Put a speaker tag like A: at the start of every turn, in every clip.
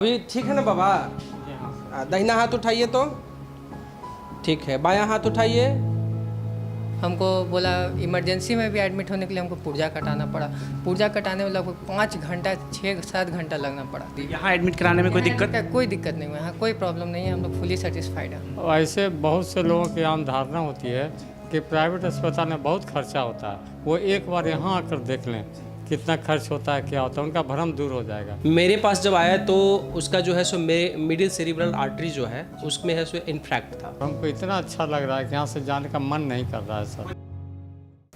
A: अभी ठीक है ना बाबा? दाहिना हाथ उठाइए तो ठीक है, बायां हाथ उठाइए।
B: हमको बोला इमरजेंसी में भी एडमिट होने के लिए हमको पुर्जा कटाना पड़ा। पुर्जा कटाने में लगभग 5 घंटा 6-7 घंटा लगना पड़ा।
C: यहाँ एडमिट कराने में कोई दिक्कत?
B: कोई दिक्कत नहीं हुआ, यहाँ कोई प्रॉब्लम नहीं है, हम लोग फुली सेटिस्फाइड हैं।
D: ऐसे बहुत से लोगों की आम धारणा होती है कि प्राइवेट अस्पताल में बहुत खर्चा होता है, वो एक बार यहाँ आकर देख लें कितना खर्च होता है, क्या होता है, उनका भ्रम दूर हो जाएगा।
A: मेरे पास जब आया तो उसका जो है सो मिडिल सेरिब्रल आर्टरी जो है उसमें है सो इन्फ्रैक्ट था।
D: हमको इतना अच्छा लग रहा है कि यहाँ से जाने का मन नहीं कर रहा है सर।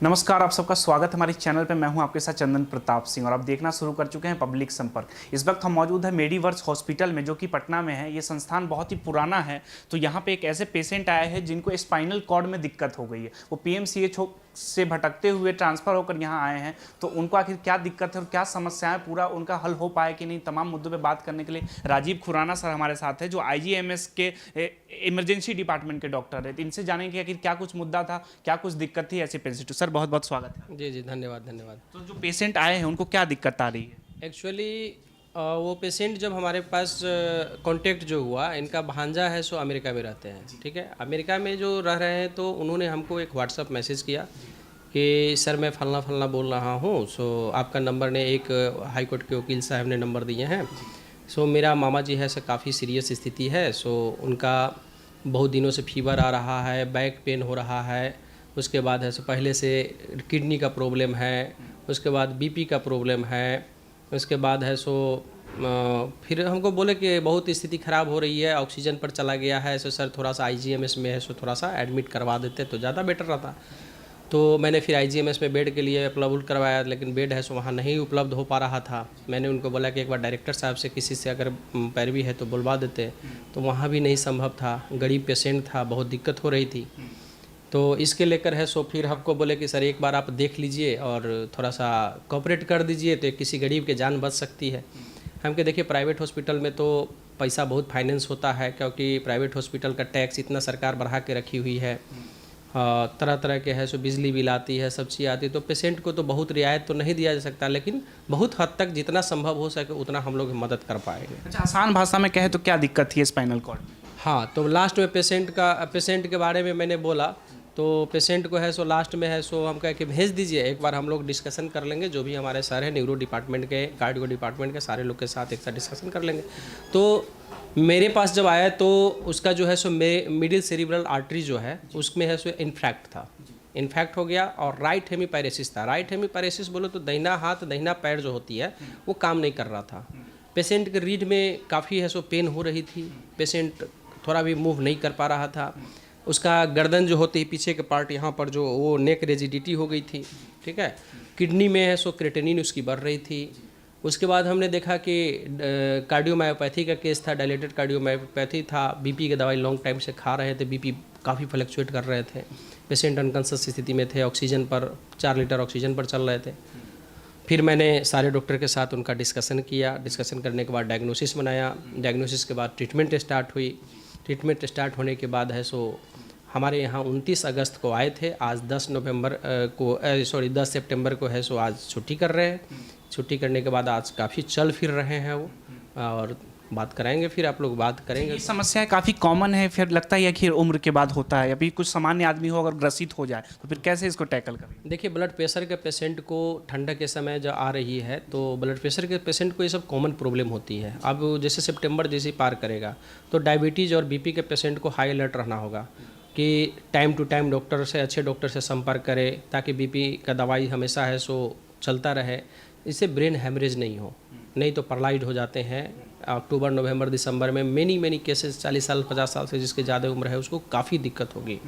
C: नमस्कार, आप सबका स्वागत है हमारे चैनल पे। मैं हूं आपके साथ चंदन प्रताप सिंह और आप देखना शुरू कर चुके हैं पब्लिक संपर्क। इस वक्त हम मौजूद है मेडिवर्स हॉस्पिटल में, जो कि पटना में है। ये संस्थान बहुत ही पुराना है। तो यहाँ पे एक ऐसे पेशेंट आए हैं जिनको स्पाइनल कॉर्ड में दिक्कत हो गई है। वो पीएमसीएच से भटकते हुए ट्रांसफ़र होकर यहाँ आए हैं। तो उनको आखिर क्या दिक्कत है और क्या समस्याएं, पूरा उनका हल हो पाए कि नहीं, तमाम मुद्दों पे बात करने के लिए राजीव खुराना सर हमारे साथ है, जो आईजीएमएस के इमरजेंसी डिपार्टमेंट के डॉक्टर है। तो इनसे जानेंगे कि आखिर क्या कुछ मुद्दा था, क्या कुछ दिक्कत थी ऐसे पेशेंट। सर बहुत बहुत स्वागत है।
A: जी जी, धन्यवाद धन्यवाद।
C: तो जो पेशेंट आए हैं उनको क्या दिक्कत आ रही है?
A: एक्चुअली वो पेशेंट जब हमारे पास कांटेक्ट जो हुआ, इनका भांजा है सो अमेरिका में रहते हैं। ठीक है, अमेरिका में जो रह रहे हैं, तो उन्होंने हमको एक व्हाट्सअप मैसेज किया कि सर मैं फलना फलना बोल रहा हूँ, सो आपका नंबर ने एक हाई कोर्ट के वकील साहब ने नंबर दिए हैं। सो मेरा मामा जी है, सर काफ़ी सीरियस स्थिति है। सो उनका बहुत दिनों से फीवर आ रहा है, बैक पेन हो रहा है, उसके बाद है सो पहले से किडनी का प्रॉब्लम है, उसके बाद बीपी का प्रॉब्लम है, उसके बाद है सो फिर हमको बोले कि बहुत स्थिति ख़राब हो रही है, ऑक्सीजन पर चला गया है। सो सर थोड़ा सा आईजीएमएस में है, सो थोड़ा सा एडमिट करवा देते तो ज़्यादा बेटर रहता। तो मैंने फिर आईजीएमएस में बेड के लिए उपलब्ध करवाया, लेकिन बेड है सो वहाँ नहीं उपलब्ध हो पा रहा था। मैंने उनको बोला कि एक बार डायरेक्टर साहब से किसी से अगर पैरवी है तो बुलवा देते, तो वहाँ भी नहीं संभव था। गरीब पेशेंट था, बहुत दिक्कत हो रही थी। तो इसके लेकर है सो फिर हमको बोले कि सर एक बार आप देख लीजिए और थोड़ा सा कोऑपरेट कर दीजिए, तो किसी गरीब के जान बच सकती है। हम के देखिए प्राइवेट हॉस्पिटल में तो पैसा बहुत फाइनेंस होता है, क्योंकि प्राइवेट हॉस्पिटल का टैक्स इतना सरकार बढ़ा के रखी हुई है। तरह तरह के है सो बिजली बिल आती है, सब चीज़ आती है। तो पेशेंट को तो बहुत रियायत तो नहीं दिया जा सकता, लेकिन बहुत हद तक जितना संभव हो सके उतना हम लोग मदद कर पाएंगे।
C: अच्छा, आसान भाषा में कहे तो क्या दिक्कत थी स्पाइनल कॉर्ड में?
A: हाँ, तो लास्ट में पेशेंट के बारे में मैंने बोला, तो पेशेंट को है सो लास्ट में है सो हम कह के भेज दीजिए, एक बार हम लोग डिस्कशन कर लेंगे। जो भी हमारे सर हैं न्यूरो डिपार्टमेंट के, कार्डियो डिपार्टमेंट के, सारे लोग के साथ एक साथ डिस्कशन कर लेंगे। तो मेरे पास जब आया तो उसका जो है सो मिडिल सेरिब्रल आर्टरी जो है उसमें है सो इन्फ्रैक्ट था, इन्फैक्ट हो गया। और राइट हेमीपैरेसिस था। राइट हेमीपैरेसिस बोलो तो दाहिना हाथ दाहिना पैर जो होती है वो काम नहीं कर रहा था। पेशेंट के रीढ़ में काफ़ी है सो पेन हो रही थी, पेशेंट थोड़ा भी मूव नहीं कर पा रहा था। उसका गर्दन जो होती है पीछे के पार्ट यहाँ पर जो वो नेक रेजिडिटी हो गई थी। ठीक है, किडनी में है सो क्रेटिनिन उसकी बढ़ रही थी। उसके बाद हमने देखा कि कार्डियोमायोपैथी का केस था, डायलेटेड कार्डियोमायोपैथी था। बीपी की दवाई लॉन्ग टाइम से खा रहे थे, बीपी काफ़ी फ्लक्चुएट कर रहे थे, पेशेंट अनकॉन्शियस स्थिति में थे, ऑक्सीजन पर 4 लीटर ऑक्सीजन पर चल रहे थे। फिर मैंने सारे डॉक्टर के साथ उनका डिस्कशन किया। डिस्कशन करने के बाद डायग्नोसिस बनाया। डायग्नोसिस के बाद ट्रीटमेंट स्टार्ट हुई। ट्रीटमेंट स्टार्ट होने के बाद है सो हमारे यहाँ 29 अगस्त को आए थे। आज 10 सितंबर को है सो आज छुट्टी कर रहे हैं। छुट्टी करने के बाद आज काफ़ी चल फिर रहे हैं वो, और बात कराएंगे। फिर आप लोग बात करेंगे।
C: ये समस्या काफ़ी कॉमन है, फिर लगता है कि उम्र के बाद होता है, अभी कुछ सामान्य आदमी हो अगर ग्रसित हो जाए तो फिर कैसे इसको टैकल करें?
A: देखिए, ब्लड प्रेशर के पेशेंट को ठंडक के समय जो आ रही है, तो ब्लड प्रेशर के पेशेंट को ये सब कॉमन प्रॉब्लम होती है। अब जैसे सितंबर जैसे पार करेगा तो डायबिटीज़ और बीपी के पेशेंट को हाई अलर्ट रहना होगा कि टाइम टू टाइम डॉक्टर से, अच्छे डॉक्टर से संपर्क करें, ताकि बीपी का दवाई हमेशा है सो चलता रहे। इससे ब्रेन हेमरेज नहीं हो, नहीं तो पैरालाइज हो जाते हैं। अक्टूबर नवंबर दिसंबर में मेनी केसेस 40 साल 50 साल से जिसके ज़्यादा उम्र है उसको काफ़ी दिक्कत होगी,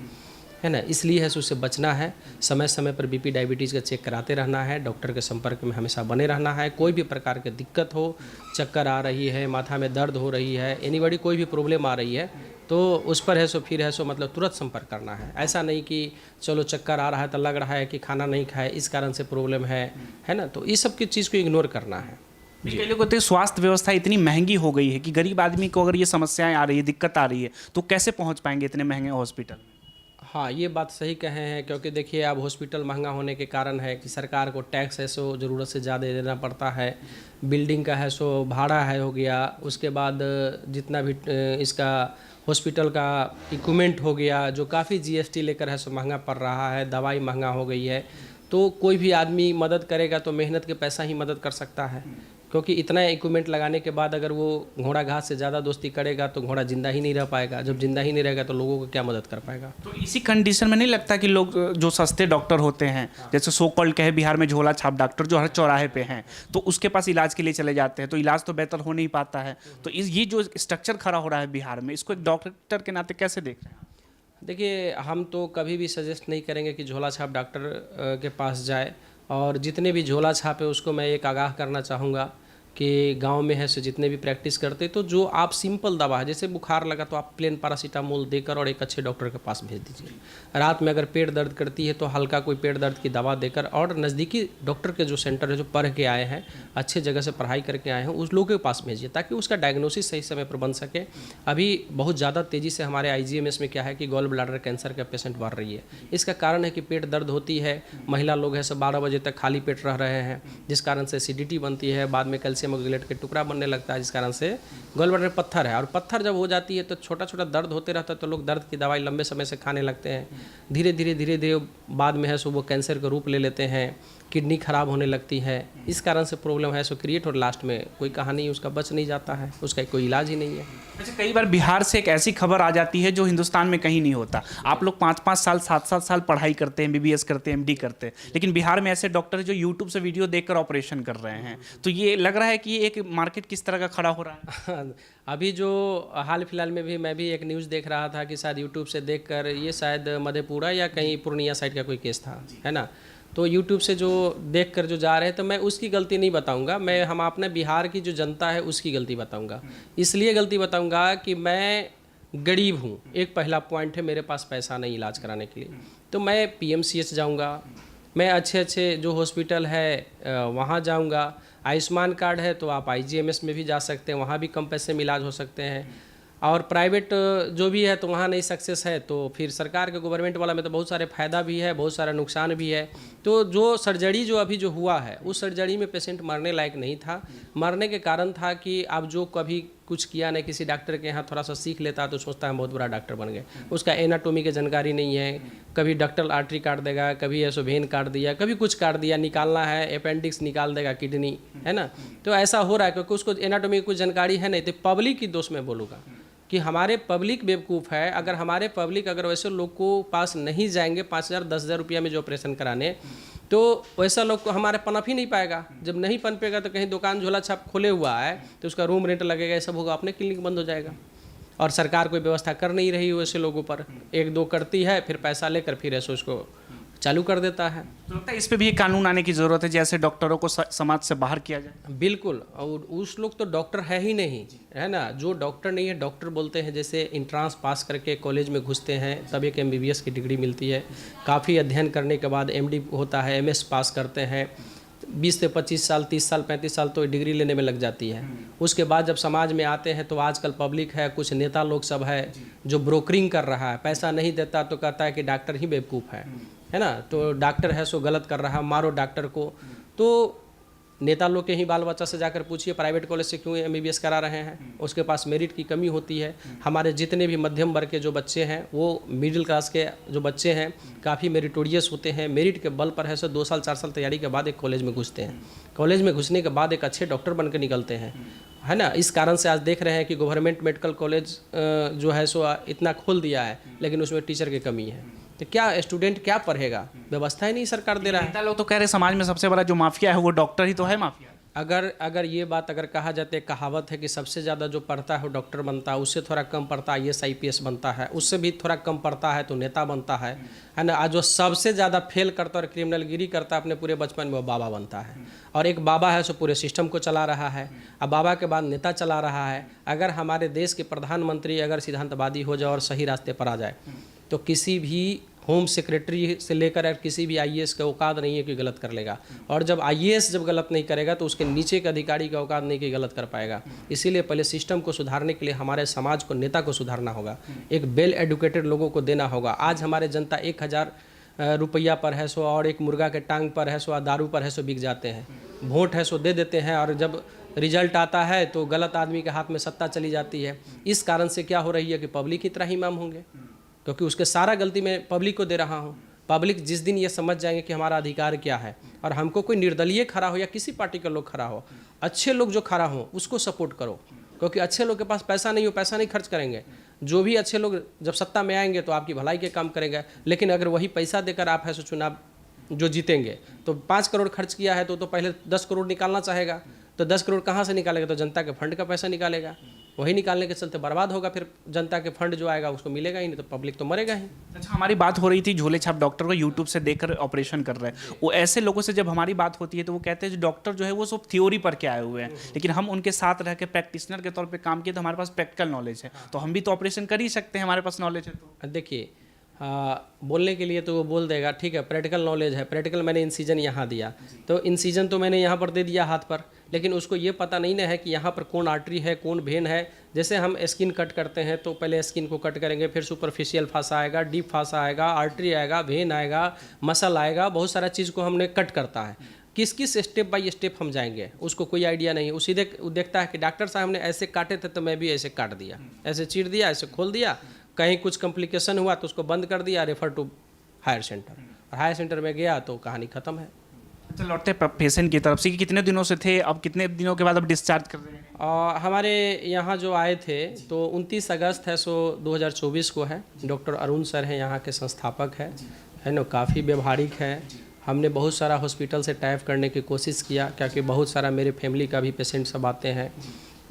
A: है ना। इसलिए है उससे बचना है। समय समय पर बीपी डायबिटीज़ का चेक कराते रहना है, डॉक्टर के संपर्क में हमेशा बने रहना है। कोई भी प्रकार की दिक्कत हो, चक्कर आ रही है, माथा में दर्द हो रही है, एनीबॉडी कोई भी प्रॉब्लम आ रही है, तो उस पर है सो फिर है सो मतलब तुरंत संपर्क करना है। ऐसा नहीं कि चलो चक्कर आ रहा है तो लग रहा है कि खाना नहीं खाए इस कारण से प्रॉब्लम है ना। तो इस सब की चीज़ को इग्नोर करना है।
C: कई लोग कहते हैं स्वास्थ्य व्यवस्था इतनी महंगी हो गई है कि गरीब आदमी को अगर ये समस्याएं आ रही है, दिक्कत आ रही है, तो कैसे पहुंच पाएंगे इतने महंगे हॉस्पिटल?
A: हाँ, ये बात सही कहे हैं, क्योंकि देखिए अब हॉस्पिटल महंगा होने के कारण है कि सरकार को टैक्स है सो ज़रूरत से ज़्यादा देना पड़ता है, बिल्डिंग का है सो भाड़ा है हो गया, उसके बाद जितना भी इसका हॉस्पिटल का इक्विपमेंट हो गया जो काफ़ी जीएसटी लेकर है सो महंगा पड़ रहा है, दवाई महंगा हो गई है। तो कोई भी आदमी मदद करेगा तो मेहनत के पैसा ही मदद कर सकता है, क्योंकि इतना इक्विपमेंट लगाने के बाद अगर वो घोड़ा घास से ज़्यादा दोस्ती करेगा तो घोड़ा जिंदा ही नहीं रह पाएगा। जब जिंदा ही नहीं रहेगा तो लोगों को क्या मदद कर पाएगा।
C: तो इसी कंडीशन में नहीं लगता कि लोग जो सस्ते डॉक्टर होते हैं, जैसे सो कॉल्ड कहे बिहार में झोला छाप डॉक्टर जो हर चौराहे पे हैं, तो उसके पास इलाज के लिए चले जाते हैं, तो इलाज तो बेहतर हो नहीं पाता है। तो ये जो स्ट्रक्चर खड़ा हो रहा है बिहार में, इसको एक डॉक्टर के नाते कैसे देख रहे हैं?
A: देखिए, हम तो कभी भी सजेस्ट नहीं करेंगे कि झोला छाप डॉक्टर के पास जाए, और जितने भी झोला छाप है उसको मैं एक आगाह करना चाहूँगा कि गांव में है सो जितने भी प्रैक्टिस करते तो जो आप सिंपल दवा है, जैसे बुखार लगा तो आप प्लेन पैरासीटामोल देकर और एक अच्छे डॉक्टर के पास भेज दीजिए। रात में अगर पेट दर्द करती है तो हल्का कोई पेट दर्द की दवा देकर, और नज़दीकी डॉक्टर के जो सेंटर है जो पढ़ के आए हैं, अच्छे जगह से पढ़ाई करके आए हैं, उस लोगों के पास भेजिए ताकि उसका डायग्नोसिस सही समय पर बन सके। अभी बहुत ज़्यादा तेज़ी से हमारे आईजीएमएस में क्या है कि गॉल ब्लैडर कैंसर का पेशेंट बढ़ रही है। इसका कारण है कि पेट दर्द होती है, महिला लोग हैं सब 12 बजे तक खाली पेट रह रहे हैं, जिस कारण से एसिडिटी बनती है, बाद में कैल्शियम ऑक्सलेट के टुकड़ा बनने लगता है, जिस कारण से गॉल ब्लैडर पत्थर है। और पत्थर जब हो जाती है तो छोटा छोटा दर्द होते रहता है, तो लोग दर्द की दवाई लंबे समय से खाने लगते हैं। धीरे धीरे बाद में है सो वो कैंसर का रूप ले लेते हैं, किडनी खराब होने लगती है। इस कारण से प्रॉब्लम है सो क्रिएट, और लास्ट में कोई कहानी उसका बच नहीं जाता है, उसका कोई इलाज ही नहीं है।
C: अच्छा, कई बार बिहार से एक ऐसी खबर आ जाती है जो हिंदुस्तान में कहीं नहीं होता। आप लोग 5-5 साल 7-7 साल पढ़ाई करते हैं, एमबीबीएस करते हैं, एमडी करते हैं, लेकिन बिहार में ऐसे डॉक्टर हैं जो यूट्यूब से वीडियो देखकर ऑपरेशन कर रहे हैं। तो ये लग रहा है कि ये एक मार्केट किस तरह का खड़ा हो रहा है?
A: अभी जो हाल फिलहाल में भी मैं भी एक न्यूज़ देख रहा था कि शायद यूट्यूब से देखकर, ये शायद मधेपुरा या कहीं पूर्णिया साइड का कोई केस था, है ना। तो यूट्यूब से जो देखकर जो जा रहे हैं, तो मैं उसकी गलती नहीं बताऊंगा, मैं हम अपने बिहार की जो जनता है उसकी गलती बताऊंगा। इसलिए गलती बताऊंगा कि मैं गरीब हूँ, एक पहला पॉइंट है, मेरे पास पैसा नहीं इलाज कराने के लिए, तो मैं पीएमसीएच जाऊंगा, मैं अच्छे अच्छे जो हॉस्पिटल है वहाँ जाऊंगा। आयुष्मान कार्ड है तो आप आईजीएमएस में भी जा सकते हैं, वहाँ भी कम पैसे में इलाज हो सकते हैं। और प्राइवेट जो भी है तो वहाँ नहीं सक्सेस है तो फिर सरकार के गवर्नमेंट वाला में तो बहुत सारे फ़ायदा भी है, बहुत सारा नुकसान भी है। तो जो सर्जरी जो अभी जो हुआ है उस सर्जरी में पेशेंट मरने लायक नहीं था। मरने के कारण था कि अब जो कभी कुछ किया नहीं, किसी डॉक्टर के यहाँ थोड़ा सा सीख लेता तो सोचता है बहुत बड़ा डॉक्टर बन गए, उसका एनाटोमी की जानकारी नहीं है, कभी डक्टल आर्टरी काट देगा, कभी ऐसो वेन काट दिया, कभी कुछ काट दिया, निकालना है अपेंडिक्स निकाल देगा, किडनी, है ना। तो ऐसा हो रहा है क्योंकि उसको एनाटोमी की कुछ जानकारी है नहीं। तो पब्लिक की दोष मैं बोलूँगा कि हमारे पब्लिक बेवकूफ़ है। अगर हमारे पब्लिक अगर वैसे लोग को पास नहीं जाएंगे 5,000 10,000 रुपया में जो ऑपरेशन कराने, तो वैसा लोग को हमारे पनप ही नहीं पाएगा। जब नहीं पनपेगा तो कहीं दुकान झोला छाप खोले हुआ है तो उसका रूम रेंट लगेगा, ये सब होगा, अपने क्लिनिक बंद हो जाएगा। और सरकार कोई व्यवस्था कर नहीं रही वैसे लोगों पर, 1-2 करती है फिर पैसा लेकर फिर ऐसे उसको चालू कर देता है।
C: तो लगता है इस पे भी एक कानून आने की ज़रूरत है, जैसे डॉक्टरों को समाज से बाहर किया जाए।
A: बिल्कुल, और उस लोग तो डॉक्टर है ही नहीं, है ना। जो डॉक्टर नहीं है, डॉक्टर बोलते हैं जैसे इंट्रांस पास करके कॉलेज में घुसते हैं तब एक एमबीबीएस की डिग्री मिलती है, काफ़ी अध्ययन करने के बाद एमडी होता है, एमएस पास करते हैं, 20 से 25 साल 30 साल 35 साल तो डिग्री लेने में लग जाती है। उसके बाद जब समाज में आते हैं तो आजकल पब्लिक है, कुछ नेता लोग सब है जो ब्रोकरिंग कर रहा है, पैसा नहीं देता तो कहता है कि डॉक्टर ही बेवकूफ़ है ना। तो डॉक्टर है सो गलत कर रहा है, मारो डॉक्टर को। तो नेता लोग के ही बाल बच्चा से जाकर पूछिए प्राइवेट कॉलेज से क्यों एमबीबीएस करा रहे हैं, उसके पास मेरिट की कमी होती है। हमारे जितने भी मध्यम वर्ग के जो बच्चे हैं, वो मिडिल क्लास के जो बच्चे हैं काफ़ी मेरिटोरियस होते हैं, मेरिट के बल पर है सो 2 साल 4 साल तैयारी के बाद एक कॉलेज में घुसते हैं, कॉलेज में घुसने के बाद एक अच्छे डॉक्टर बनकर निकलते हैं, है ना। इस कारण से आज देख रहे हैं कि गवर्नमेंट मेडिकल कॉलेज जो है सो इतना खोल दिया है लेकिन उसमें टीचर की कमी है। तो क्या स्टूडेंट क्या पढ़ेगा, व्यवस्था ही नहीं सरकार दे रहा है।
C: नेता लोग तो कह रहे समाज में सबसे बड़ा जो माफिया है वो डॉक्टर ही तो है माफिया।
A: अगर ये बात अगर कहा जाता है, कहावत है कि सबसे ज़्यादा जो पढ़ता है वो डॉक्टर बनता है, उससे थोड़ा कम पढ़ता है IAS IPS बनता है, उससे भी थोड़ा कम पढ़ता है तो नेता बनता है ना। आज जो सबसे ज़्यादा फेल करता है और क्रिमिनलगिरी करता है अपने पूरे बचपन में, वो बाबा बनता है। और एक बाबा है सो पूरे सिस्टम को चला रहा है, अब बाबा के बाद नेता चला रहा है। अगर हमारे देश के प्रधानमंत्री अगर सिद्धांतवादी हो जाए और सही रास्ते पर आ जाए तो किसी भी होम सेक्रेटरी से लेकर और किसी भी आईएएस का औकात नहीं है कि गलत कर लेगा। और जब आईएएस जब गलत नहीं करेगा तो उसके नीचे के अधिकारी का औकात नहीं कि गलत कर पाएगा। इसीलिए पहले सिस्टम को सुधारने के लिए हमारे समाज को, नेता को सुधारना होगा, एक वेल एडुकेटेड लोगों को देना होगा। आज हमारे जनता 1000 रुपया पर है सो, और एक मुर्गा के टांग पर है सो, और दारू पर है सो बिक जाते हैं। वोट है सो दे देते हैं, और जब रिजल्ट आता है तो गलत आदमी के हाथ में सत्ता चली जाती है। इस कारण से क्या हो रही है कि पब्लिक की तरह ही इमाम होंगे, क्योंकि उसके सारा गलती मैं पब्लिक को दे रहा हूँ। पब्लिक जिस दिन ये समझ जाएंगे कि हमारा अधिकार क्या है, और हमको कोई निर्दलीय खड़ा हो या किसी पार्टी का लोग खड़ा हो, अच्छे लोग जो खड़ा हो उसको सपोर्ट करो, क्योंकि अच्छे लोग के पास पैसा नहीं हो, पैसा नहीं खर्च करेंगे। जो भी अच्छे लोग जब सत्ता में आएंगे तो आपकी भलाई के काम करेंगे। लेकिन अगर वही पैसा देकर आप है सो चुनाव जो जीतेंगे, तो 5 करोड़ खर्च किया है तो पहले 10 करोड़ निकालना चाहेगा, तो 10 करोड़ कहाँ से निकालेगा? तो जनता के फंड का पैसा निकालेगा। वही निकालने के चलते बर्बाद होगा, फिर जनता के फंड जो आएगा उसको मिलेगा ही नहीं, तो पब्लिक तो मरेगा ही।
C: अच्छा, हमारी बात हो रही थी झोले छाप डॉक्टर को यूट्यूब से देखकर ऑपरेशन कर रहे हैं। वो ऐसे लोगों से जब हमारी बात होती है तो वो कहते हैं जो डॉक्टर जो है वो सब थ्योरी पर के आए हुए हैं, लेकिन हम उनके साथ रह के प्रैक्टिशनर के तौर पे काम किए तो हमारे पास प्रैक्टिकल नॉलेज है, तो हम भी तो ऑपरेशन कर ही सकते हैं, हमारे पास नॉलेज है। तो
A: देखिए, बोलने के लिए तो वो बोल देगा, ठीक है प्रैक्टिकल नॉलेज है, प्रैक्टिकल मैंने इंसिजन यहाँ दिया, तो इंसिजन तो मैंने यहाँ पर दे दिया हाथ पर, लेकिन उसको ये पता नहीं ना है कि यहाँ पर कौन आर्टरी है, कौन वेन है। जैसे हम स्किन कट करते हैं तो पहले स्किन को कट करेंगे, फिर सुपरफिशियल फासा आएगा, डीप फासा आएगा, आर्टरी आएगा, वेन आएगा, मसल आएगा, बहुत सारा चीज़ को हमने कट करता है। किस किस स्टेप बाय स्टेप हम जाएंगे उसको कोई आइडिया नहीं है। उसी देखता है कि डॉक्टर साहब ने ऐसे काटे थे तो मैं भी ऐसे काट दिया, ऐसे चीर दिया, ऐसे खोल दिया, कहीं कुछ कॉम्प्लिकेशन हुआ तो उसको बंद कर दिया, रेफर टू हायर सेंटर। और हायर सेंटर में गया तो कहानी ख़त्म है।
C: अच्छा, लौटते पेशेंट की तरफ से कि कितने दिनों से थे, अब कितने दिनों के बाद अब डिस्चार्ज कर रहे हैं?
A: हमारे यहाँ जो आए थे तो 29 अगस्त है सो 2024 को है। डॉक्टर अरुण सर हैं, यहाँ के संस्थापक है ना, काफ़ी व्यवहारिक है। हमने बहुत सारा हॉस्पिटल से टाइप करने की कोशिश किया, क्योंकि बहुत सारा मेरे फैमिली का भी पेशेंट सब आते हैं,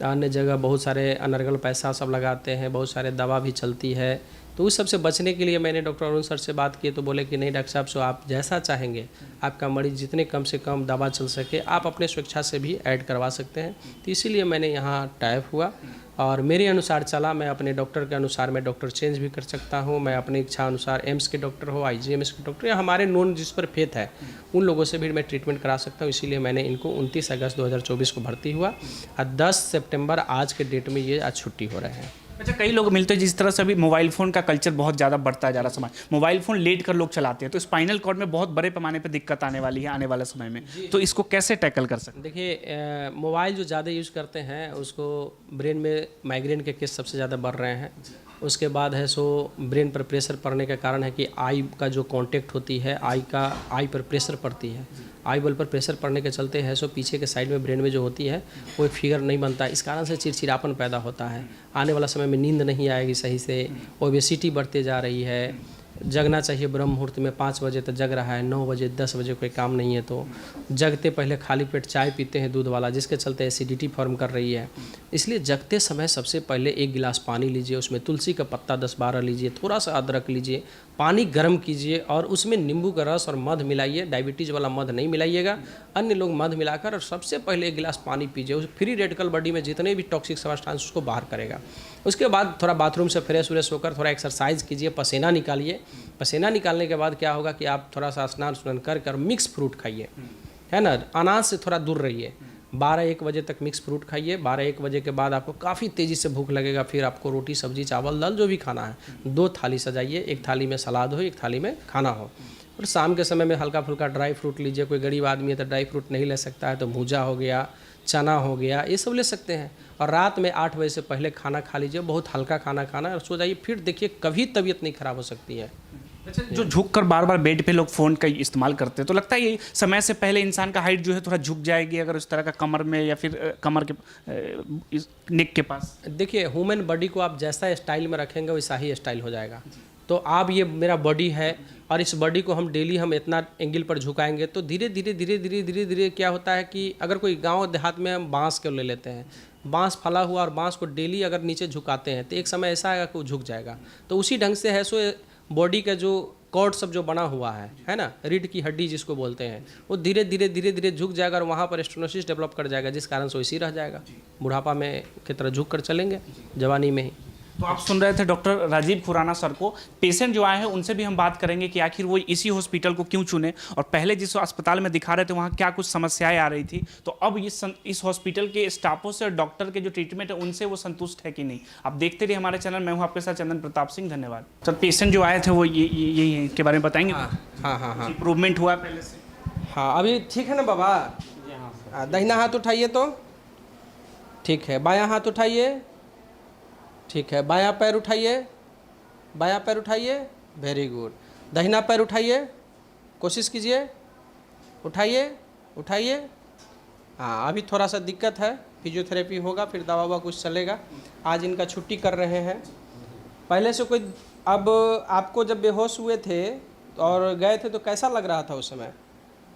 A: अन्य जगह बहुत सारे अनर्गल पैसा सब लगाते हैं, बहुत सारे दवा भी चलती है। तो उस सब से बचने के लिए मैंने डॉक्टर अरुण सर से बात की, तो बोले कि नहीं डॉक्टर साहब, सो आप जैसा चाहेंगे, आपका मरीज जितने कम से कम दवा चल सके आप अपने स्वेच्छा से भी ऐड करवा सकते हैं। तो इसीलिए मैंने यहाँ टाइप हुआ, और मेरे अनुसार चला। मैं अपने डॉक्टर के अनुसार मैं डॉक्टर चेंज भी कर सकता हूँ, मैं अपनी इच्छा अनुसार एम्स के डॉक्टर हो, IGMS के डॉक्टर, या हमारे नॉन जिस पर फेथ है उन लोगों से भी मैं ट्रीटमेंट करा सकता हूँ। इसीलिए मैंने इनको 29 अगस्त 2024 को भर्ती हुआ, और 10 सितंबर आज के डेट में ये आज छुट्टी हो रहे हैं।
C: अच्छा, कई लोग मिलते हैं जिस तरह से अभी मोबाइल फ़ोन का कल्चर बहुत ज़्यादा बढ़ता जा रहा समाज, मोबाइल फ़ोन लेट कर लोग चलाते हैं, तो स्पाइनल कॉर्ड में बहुत बड़े पैमाने पे दिक्कत आने वाली है आने वाले समय में, तो इसको कैसे टैकल कर सकते हैं?
A: देखिए, मोबाइल जो ज़्यादा यूज़ करते हैं उसको ब्रेन में माइग्रेन के केस सबसे ज़्यादा बढ़ रहे हैं। उसके बाद है सो ब्रेन पर प्रेशर पड़ने का कारण है कि आई का जो कांटेक्ट होती है, आई पर प्रेशर पड़ती है, आई बल पर प्रेशर पड़ने के चलते है सो पीछे के साइड में ब्रेन में जो होती है वो फिगर नहीं बनता। इस कारण से चिड़चिड़ापन पैदा होता है। आने वाला समय में नींद नहीं आएगी सही से, ओबेसिटी बढ़ते जा रही है। जगना चाहिए ब्रह्म मुहूर्त में, 5 बजे तक जग रहा है, 9 बजे 10 बजे कोई काम नहीं है, तो जगते पहले खाली पेट चाय पीते हैं दूध वाला, जिसके चलते एसिडिटी फॉर्म कर रही है। इसलिए जगते समय सबसे पहले 1 गिलास पानी लीजिए, उसमें तुलसी का पत्ता 10-12 लीजिए, थोड़ा सा अदरक लीजिए, पानी गर्म कीजिए और उसमें नींबू का रस और मध मिलाइए। डायबिटीज़ वाला मध नहीं मिलाइएगा, अन्य लोग मध मिलाकर, और सबसे पहले 1 गिलास पानी पीजिए। उस फ्री रेडिकल बॉडी में जितने भी टॉक्सिक सब्सटेंस उसको बाहर करेगा। उसके बाद थोड़ा बाथरूम से फ्रेश होकर थोड़ा एक्सरसाइज कीजिए, पसीना निकालिए। पसीना निकालने के बाद क्या होगा कि आप थोड़ा सा स्नान कर मिक्स फ्रूट खाइए, है ना, अनाज से थोड़ा दूर रहिए। 12-1 बजे तक मिक्स फ्रूट खाइए। 12-1 बजे के बाद आपको काफ़ी तेज़ी से भूख लगेगा, फिर आपको रोटी सब्जी चावल दाल जो भी खाना है 2 थाली सजाइए, 1 थाली में सलाद हो, 1 थाली में खाना हो। और शाम के समय में हल्का फुल्का ड्राई फ्रूट लीजिए। कोई गरीब आदमी है तो ड्राई फ्रूट नहीं ले सकता है तो भूजा हो गया, चना हो गया, ये सब ले सकते हैं। और रात में 8 बजे से पहले खाना खा लीजिए, बहुत हल्का खाना खाना और सो जाइए। फिर देखिए कभी तबीयत नहीं खराब हो सकती है।
C: अच्छा, जो झुक कर बार बार बेड पे लोग फ़ोन का इस्तेमाल करते हैं, तो लगता है ये समय से पहले इंसान का हाइट जो है थोड़ा झुक जाएगी अगर उस तरह का कमर में या फिर कमर के नेक के पास?
A: देखिए, ह्यूमन बॉडी को आप जैसा स्टाइल में रखेंगे वैसा ही स्टाइल हो जाएगा। तो आप ये मेरा बॉडी है और इस बॉडी को हम डेली हम इतना एंगल पर झुकाएंगे तो धीरे धीरे क्या होता है कि अगर कोई गांव देहात में हम बांस को ले लेते हैं, बांस फला हुआ और बांस को डेली अगर नीचे झुकाते हैं तो एक समय ऐसा आएगा कि वो झुक जाएगा। तो उसी ढंग से है सो बॉडी का जो कॉर्ड सब जो बना हुआ है ना, रीढ़ की हड्डी जिसको बोलते हैं, वो धीरे धीरे झुक जाएगा और वहाँ पर स्टेनोसिस डेवलप कर जाएगा, जिस कारण से वैसे ही रह जाएगा। बुढ़ापा में की तरह झुक कर चलेंगे, जवानी में ही।
C: तो आप सुन रहे थे डॉक्टर राजीव खुराना सर को। पेशेंट जो आए हैं उनसे भी हम बात करेंगे कि आखिर वो इसी हॉस्पिटल को क्यों चुने और पहले जिस अस्पताल में दिखा रहे थे वहाँ क्या कुछ समस्याएं आ रही थी, तो अब इस हॉस्पिटल के स्टाफों से और डॉक्टर के जो ट्रीटमेंट है उनसे वो संतुष्ट है कि नहीं। आप देखते रहिए हमारे चैनल। मैं हूँ आपके साथ चंदन प्रताप सिंह। धन्यवाद सर। पेशेंट जो आए थे वो यही है, के बारे में बताएंगे।
A: हाँ
C: इम्प्रूवमेंट हुआ पहले से?
A: हाँ, अभी ठीक है ना बाबा? दाहिना हाथ उठाइए तो ठीक है, बायां हाथ उठाइए, ठीक है, बायां पैर उठाइए, बायां पैर उठाइए, वेरी गुड। दाहिना पैर उठाइए, कोशिश कीजिए, उठाइए उठाइए। हाँ, अभी थोड़ा सा दिक्कत है, फिजियोथेरेपी होगा, फिर दवा ववा कुछ चलेगा। आज इनका छुट्टी कर रहे हैं। पहले से कोई, अब आपको जब बेहोश हुए थे और गए थे तो कैसा लग रहा था उस समय?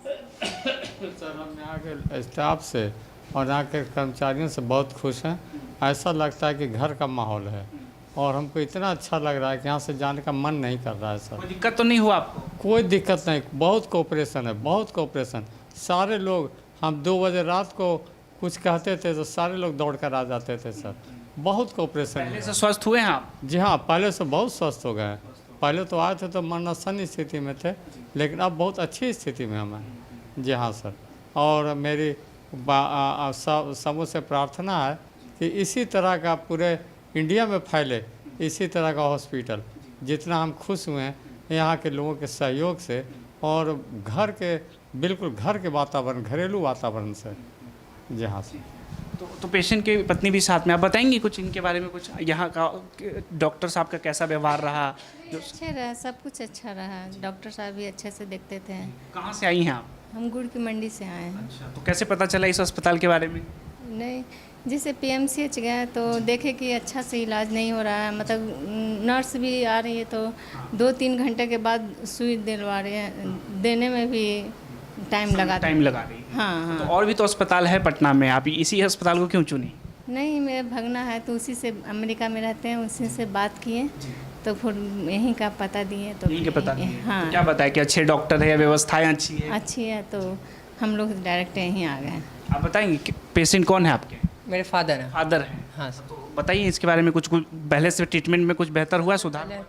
D: सर हम यहाँ के स्टाफ से और यहाँ के कर्मचारियों से बहुत खुश हैं। ऐसा लगता है कि घर का माहौल है और हमको इतना अच्छा लग रहा है कि यहाँ से जाने का मन नहीं कर रहा है सर।
C: कोई दिक्कत तो नहीं हुआ आपको?
D: कोई दिक्कत नहीं, बहुत कोऑपरेशन है, बहुत कोऑपरेशन। सारे लोग, हम 2 बजे रात को कुछ कहते थे तो सारे लोग दौड़ कर आ जाते थे सर। बहुत कोऑपरेशन
C: पहले
D: है।
C: से स्वस्थ हुए हैं आप?
D: जी हाँ, पहले से बहुत स्वस्थ हो गए हैं। पहले तो आए थे तो मरणासन स्थिति में थे, लेकिन अब बहुत अच्छी स्थिति में हम हैं। जी हाँ सर। और मेरी सबों से प्रार्थना है कि इसी तरह का पूरे इंडिया में फैले, इसी तरह का हॉस्पिटल। जितना हम खुश हुए हैं यहाँ के लोगों के सहयोग से और घर के, बिल्कुल घर के वातावरण, घरेलू वातावरण से। जी हाँ सर।
C: तो पेशेंट की पत्नी भी साथ में, आप बताएंगी कुछ इनके बारे में? कुछ यहाँ का डॉक्टर साहब का कैसा व्यवहार रहा?
E: अच्छा रहा, सब कुछ अच्छा रहा। डॉक्टर साहब भी अच्छे से देखते थे।
C: कहाँ से आई हैं आप?
E: हम गुड़ की मंडी से आए हैं।
C: अच्छा, तो कैसे पता चला इस अस्पताल के बारे में?
E: नहीं, जैसे PMCH गए तो देखे कि अच्छा से इलाज नहीं हो रहा है, मतलब नर्स भी आ रही है तो 2-3 घंटे के बाद सुई दिलवा रहे हैं, देने में भी टाइम लगा
C: रही है।
E: हाँ।
C: तो और भी तो अस्पताल है पटना में, आप इसी अस्पताल को क्यों चुनी?
E: नहीं, मेरा भगना है तो उसी से, अमेरिका में रहते हैं, उसी से बात किए तो फिर यहीं का पता दिए। तो
C: यहीं के पता दिए।
E: हाँ,
C: तो क्या बताया कि अच्छे डॉक्टर है या व्यवस्थाएं अच्छी है?
E: अच्छी है, तो हम लोग डायरेक्ट यहीं आ गए।
C: आप बताएंगे कि पेशेंट कौन है आपके?
B: मेरे फादर हैं।
C: फादर है।
B: हाँ सर।
C: तो बताइए इसके बारे में कुछ पहले से ट्रीटमेंट में कुछ बेहतर हुआ, सुधार?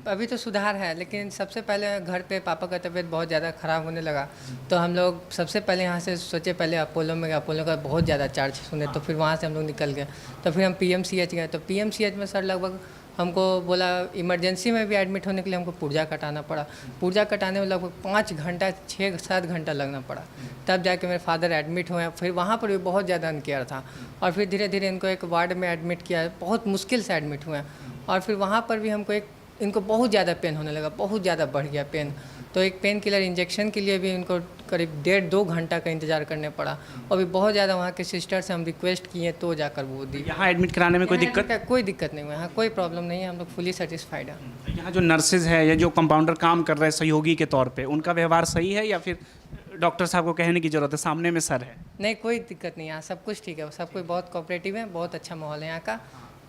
B: अभी तो सुधार है, लेकिन सबसे पहले घर पे पापा का तबीयत बहुत ज़्यादा ख़राब होने लगा तो हम लोग सबसे पहले यहाँ से सोचे, पहले अपोलो में गए। अपोलो का बहुत ज़्यादा चार्ज सुने तो फिर वहाँ से हम लोग निकल गए। तो फिर हम PMCH गए। तो PMCH में सर लगभग हमको बोला, इमरजेंसी में भी एडमिट होने के लिए हमको पुर्जा कटाना पड़ा। पुर्जा कटाने में लगभग 5 घंटा 6-7 घंटा लगना पड़ा, तब जाके मेरे फादर एडमिट हुए। फिर वहाँ पर भी बहुत ज़्यादा अनकेयर था और फिर धीरे धीरे इनको एक वार्ड में एडमिट किया, बहुत मुश्किल से एडमिट हुए। और फिर वहाँ पर भी हमको इनको बहुत ज़्यादा पेन होने लगा, बहुत ज़्यादा बढ़ गया पेन। तो एक पेन किलर इंजेक्शन के लिए भी इनको करीब 1.5-2 घंटा का इंतज़ार करने पड़ा। और भी बहुत ज़्यादा वहाँ के सिस्टर से हम रिक्वेस्ट किए तो जाकर वो दी।
C: यहाँ एडमिट कराने में कोई दिक्कत?
B: कोई दिक्कत नहीं हुआ, यहाँ कोई प्रॉब्लम नहीं है, हम लोग फुली सेटिस्फाइड हैं।
C: यहाँ जो नर्सेज है या जो कंपाउंडर काम कर रहे हैं सहयोगी के तौर पे, उनका व्यवहार सही है या फिर डॉक्टर साहब को कहने की ज़रूरत है, सामने में सर है?
B: नहीं, कोई दिक्कत नहीं, यहाँ सब कुछ ठीक है। सब कोई बहुत कोऑपरेटिव है, बहुत अच्छा माहौल है यहाँ का,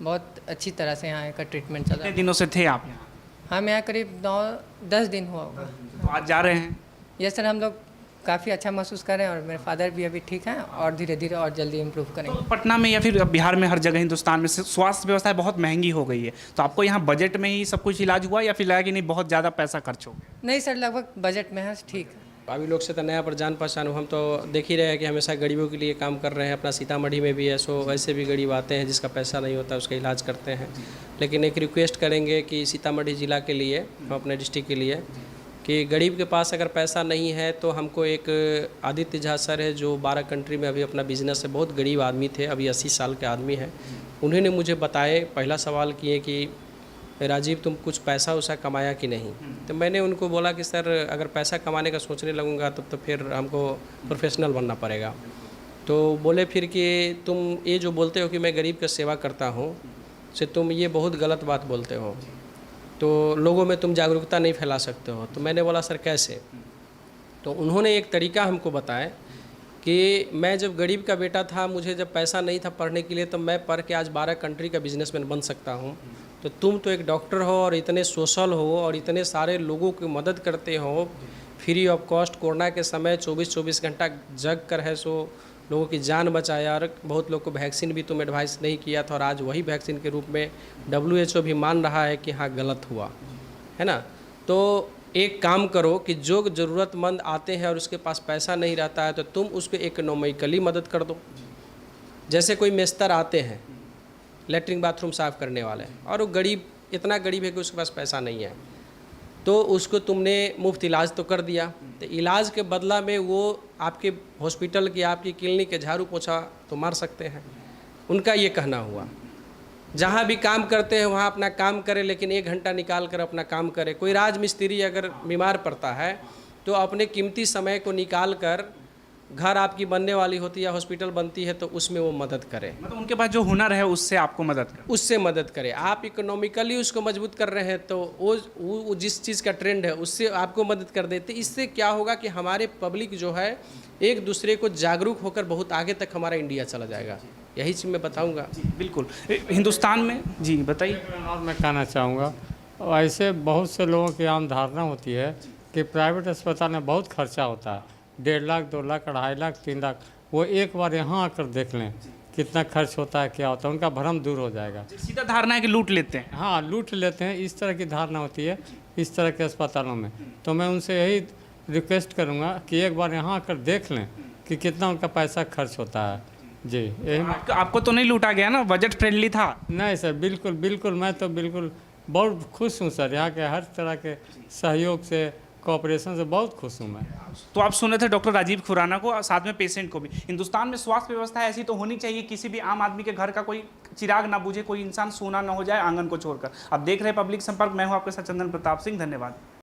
B: बहुत अच्छी तरह से यहाँ का ट्रीटमेंट चल रहा
C: कितने
B: है।
C: दिनों से थे आप यहाँ?
B: हम यहाँ करीब 9-10 दिन हुआ होगा।
C: तो आज जा रहे हैं?
B: यस सर, हम लोग काफ़ी अच्छा महसूस कर रहे हैं और मेरे फादर भी अभी ठीक हैं और धीरे धीरे और जल्दी इम्प्रूव करेंगे।
C: तो पटना में या फिर बिहार में, हर जगह हिंदुस्तान में स्वास्थ्य व्यवस्था बहुत महंगी हो गई है, तो आपको यहाँ बजट में ही सब कुछ इलाज हुआ या फिर लगा कि नहीं बहुत ज़्यादा पैसा खर्च हो गया?
B: नहीं सर, लगभग बजट में है, ठीक है।
A: अभी लोग से तो नया पर जान पहचान हो, हम तो देख ही रहे हैं कि हमेशा गरीबों के लिए काम कर रहे हैं। अपना सीतामढ़ी में भी है, सो वैसे भी गरीब आते हैं जिसका पैसा नहीं होता उसका इलाज करते हैं। लेकिन एक रिक्वेस्ट करेंगे कि सीतामढ़ी ज़िला के लिए, हम अपने डिस्ट्रिक्ट के लिए, कि गरीब के पास अगर पैसा नहीं है तो हमको एक आदित्य झा सर है जो 12 कंट्री में अभी अपना बिजनेस है, बहुत गरीब आदमी थे, अभी 80 साल के आदमी हैं। उन्होंने मुझे बताए, पहला सवाल किए कि राजीव तुम कुछ पैसा वैसा कमाया कि नहीं? तो मैंने उनको बोला कि सर अगर पैसा कमाने का सोचने लगूंगा तब तो फिर हमको प्रोफेशनल बनना पड़ेगा। तो बोले फिर कि तुम ये जो बोलते हो कि मैं गरीब की सेवा करता हूँ, से तुम ये बहुत गलत बात बोलते हो, तो लोगों में तुम जागरूकता नहीं फैला सकते हो। तो मैंने बोला सर कैसे? तो उन्होंने एक तरीका हमको बताया कि मैं जब गरीब का बेटा था, मुझे जब पैसा नहीं था पढ़ने के लिए, तो मैं पढ़ के आज 12 कंट्री का बिजनेसमैन बन सकता हूँ। तो तुम तो एक डॉक्टर हो और इतने सोशल हो और इतने सारे लोगों की मदद करते हो फ्री ऑफ कॉस्ट। कोरोना के समय 24-24 घंटा जग कर है सो लोगों की जान बचाया, और बहुत लोग को वैक्सीन भी तुम एडवाइस नहीं किया था और आज वही वैक्सीन के रूप में WHO भी मान रहा है कि हाँ गलत हुआ है ना। तो एक काम करो कि जो ज़रूरतमंद आते हैं और उसके पास पैसा नहीं रहता है तो तुम उसको इकोनॉमिकली मदद कर दो। जैसे कोई मेस्तर आते हैं लेटरिन बाथरूम साफ़ करने वाले, और वो गरीब, इतना गरीब है कि उसके पास पैसा नहीं है, तो उसको तुमने मुफ्त इलाज तो कर दिया, तो इलाज के बदला में वो आपके हॉस्पिटल की, आपकी क्लिनिक के झाड़ू पोछा तो मार सकते हैं। उनका ये कहना हुआ, जहाँ भी काम करते हैं वहाँ अपना काम करें, लेकिन 1 घंटा निकाल कर अपना काम करें। कोई राजमिस्त्री अगर बीमार पड़ता है तो अपने कीमती समय को निकाल कर, घर आपकी बनने वाली होती है, हॉस्पिटल बनती है, तो उसमें वो मदद करे,
C: मतलब उनके पास जो हुनर है उससे आपको मदद कर।
A: उससे मदद करे। आप इकोनॉमिकली उसको मजबूत कर रहे हैं तो वो जिस चीज़ का ट्रेंड है उससे आपको मदद कर देते। इससे क्या होगा कि हमारे पब्लिक जो है एक दूसरे को जागरूक होकर बहुत आगे तक हमारा इंडिया चला जाएगा। यही चीज़ मैं बताऊँगा।
C: बिल्कुल। हिंदुस्तान में जी बताइए।
D: और मैं कहना चाहूँगा, ऐसे बहुत से लोगों की आम धारणा होती है कि प्राइवेट अस्पताल में बहुत खर्चा होता है, 1.5 लाख, 2 लाख, 2.5 लाख, 3 लाख। वो एक बार यहाँ आकर देख लें कितना खर्च होता है, क्या होता है, उनका भ्रम दूर हो जाएगा।
C: सीधा धारणा है कि लूट लेते हैं।
D: हाँ, लूट लेते हैं, इस तरह की धारणा होती है इस तरह के अस्पतालों में। तो मैं उनसे यही रिक्वेस्ट करूँगा कि एक बार यहाँ आकर देख लें कि कितना उनका पैसा खर्च होता है। जी, यही
C: आपको तो नहीं लूटा गया ना, बजट फ्रेंडली था।
D: नहीं सर, बिल्कुल बिल्कुल, मैं तो बिल्कुल बहुत खुश हूँ सर, यहाँ के हर तरह के सहयोग से, कोऑपरेशन से बहुत खुश हूँ मैं।
C: तो आप सुने थे डॉक्टर राजीव खुराना को, साथ में पेशेंट को भी। हिंदुस्तान में स्वास्थ्य व्यवस्था ऐसी तो होनी चाहिए, किसी भी आम आदमी के घर का कोई चिराग ना बुझे, कोई इंसान सूना ना हो जाए आंगन को छोड़कर। अब देख रहे पब्लिक संपर्क, मैं हूँ आपके साथ चंदन प्रताप सिंह। धन्यवाद।